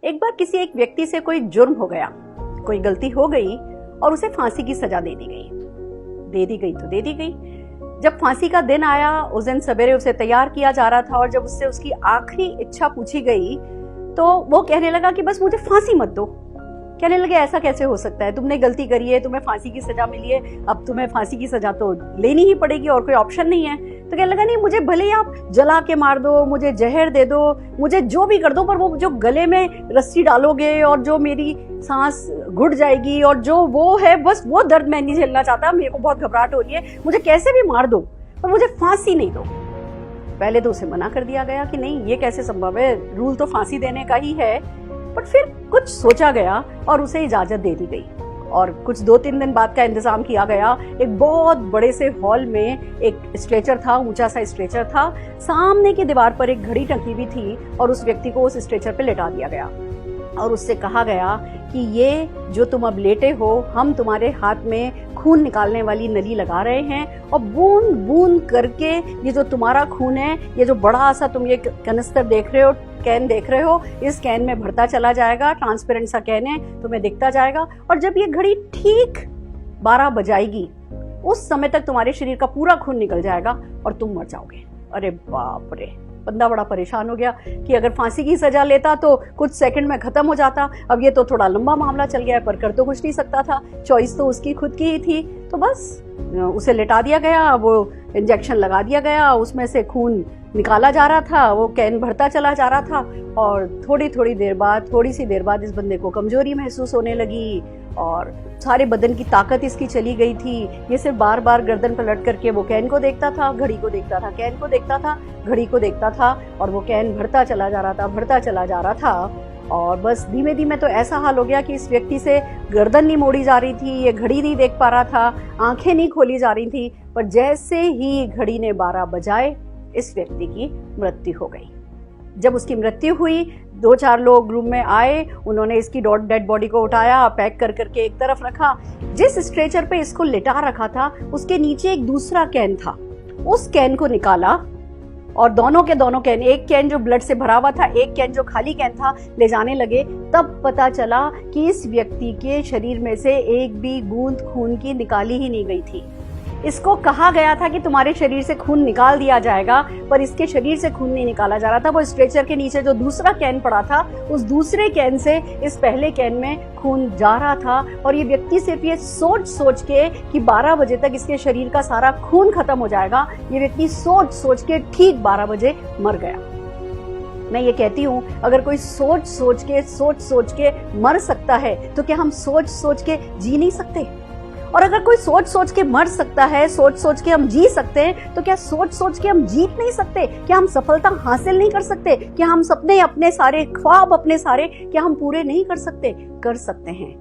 एक बार किसी एक व्यक्ति से कोई जुर्म हो गया, कोई गलती हो गई और उसे फांसी की सजा दे दी गई। तो दे दी गई। जब फांसी का दिन आया, उस दिन सवेरे उसे तैयार किया जा रहा था और जब उससे उसकी आखिरी इच्छा पूछी गई तो वो कहने लगा कि बस मुझे फांसी मत दो। कहने लगे ऐसा कैसे हो सकता है, तुमने गलती करी है, तुम्हें फांसी की सजा मिली है, अब तुम्हें फांसी की सजा तो लेनी ही पड़ेगी और कोई ऑप्शन नहीं है। तो कहने लगा नहीं, मुझे भले ही आप जला के मार दो, मुझे जहर दे दो, मुझे जो भी कर दो, पर वो जो गले में रस्सी डालोगे और जो मेरी सांस घुट जाएगी और जो वो है, बस वो दर्द मैं नहीं झेलना चाहता, मेरे को बहुत घबराहट हो रही है, मुझे कैसे भी मार दो पर मुझे फांसी नहीं दो। पहले तो उसे मना कर दिया गया कि नहीं, ये कैसे संभव है, रूल तो फांसी देने का ही है। पर फिर कुछ सोचा गया और उसे इजाजत दे दी गई और कुछ 2-3 दिन बाद का इंतजाम किया गया। एक बहुत बड़े से हॉल में एक स्ट्रेचर था, ऊंचा सा स्ट्रेचर था, सामने की दीवार पर एक घड़ी टंगी हुई थी और उस व्यक्ति को उस स्ट्रेचर पे लेटा दिया गया और उससे कहा गया कि ये जो तुम अब लेटे हो, हम तुम्हारे हाथ में खून निकालने वाली नली लगा रहे हैं और बूंद बूंद करके ये जो तुम्हारा खून है, ये जो बड़ा सा तुम ये कनिस्तर देख रहे हो, कैन देख रहे हो, इस कैन में भरता चला जाएगा। ट्रांसपेरेंट सा कैन है, तुम्हें दिखता जाएगा और जब ये घड़ी ठीक 12 बजाएगी उस समय तक तुम्हारे शरीर का पूरा खून निकल जाएगा और तुम मर जाओगे। अरे बाप रे, बंदा बड़ा परेशान हो गया कि अगर फांसी की सजा लेता तो कुछ सेकंड में खत्म हो जाता, अब ये तो थोड़ा लंबा मामला चल गया है, पर कर तो कुछ नहीं सकता था, चॉइस तो उसकी खुद की ही थी। तो बस उसे लेटा दिया गया, वो इंजेक्शन लगा दिया गया, उसमें से खून निकाला जा रहा था, वो कैन भरता चला जा रहा था और थोड़ी सी देर बाद इस बंदे को कमजोरी महसूस होने लगी और सारे बदन की ताकत इसकी चली गई थी। ये सिर्फ बार बार गर्दन पलट करके वो कैन को देखता था, घड़ी को देखता था, कैन को देखता था, घड़ी को देखता था और वो कैन भरता चला जा रहा था और बस धीमे धीमे तो ऐसा हाल हो गया कि इस व्यक्ति से गर्दन नहीं मोड़ी जा रही थी, ये घड़ी नहीं देख पा रहा था, आंखें नहीं खोली जा रही थी। पर जैसे ही घड़ी ने 12 बजाए, इस व्यक्ति की मृत्यु हो गई। जब उसकी मृत्यु हुई, 2-4 लोग रूम में आए, उन्होंने इसकी डेड बॉडी को उठाया, पैक कर करके एक तरफ रखा। जिस स्ट्रेचर पे इसको लिटा रखा था उसके नीचे एक दूसरा कैन था, उस कैन को निकाला और दोनों के दोनों कैन, एक कैन जो ब्लड से भरा हुआ था, एक कैन जो खाली कैन था, ले जाने लगे। तब पता चला कि इस व्यक्ति के शरीर में से एक भी बूंद खून की निकाली ही नहीं गई थी। इसको कहा गया था कि तुम्हारे शरीर से खून निकाल दिया जाएगा, पर इसके शरीर से खून नहीं निकाला जा रहा था। वो स्ट्रेचर के नीचे जो दूसरा कैन पड़ा था, उस दूसरे कैन से इस पहले कैन में खून जा रहा था और ये व्यक्ति सिर्फ ये सोच के कि 12 बजे तक इसके शरीर का सारा खून खत्म हो जाएगा, ये व्यक्ति सोच के ठीक 12 बजे मर गया। मैं ये कहती हूँ, अगर कोई सोच के मर सकता है तो क्या हम सोच के जी नहीं सकते? और अगर कोई सोच के मर सकता है, सोच के हम जी सकते हैं, तो क्या सोच के हम जीत नहीं सकते? क्या हम सफलता हासिल नहीं कर सकते? क्या हम सपने, अपने सारे ख्वाब, अपने सारे, क्या हम पूरे नहीं कर सकते? कर सकते हैं।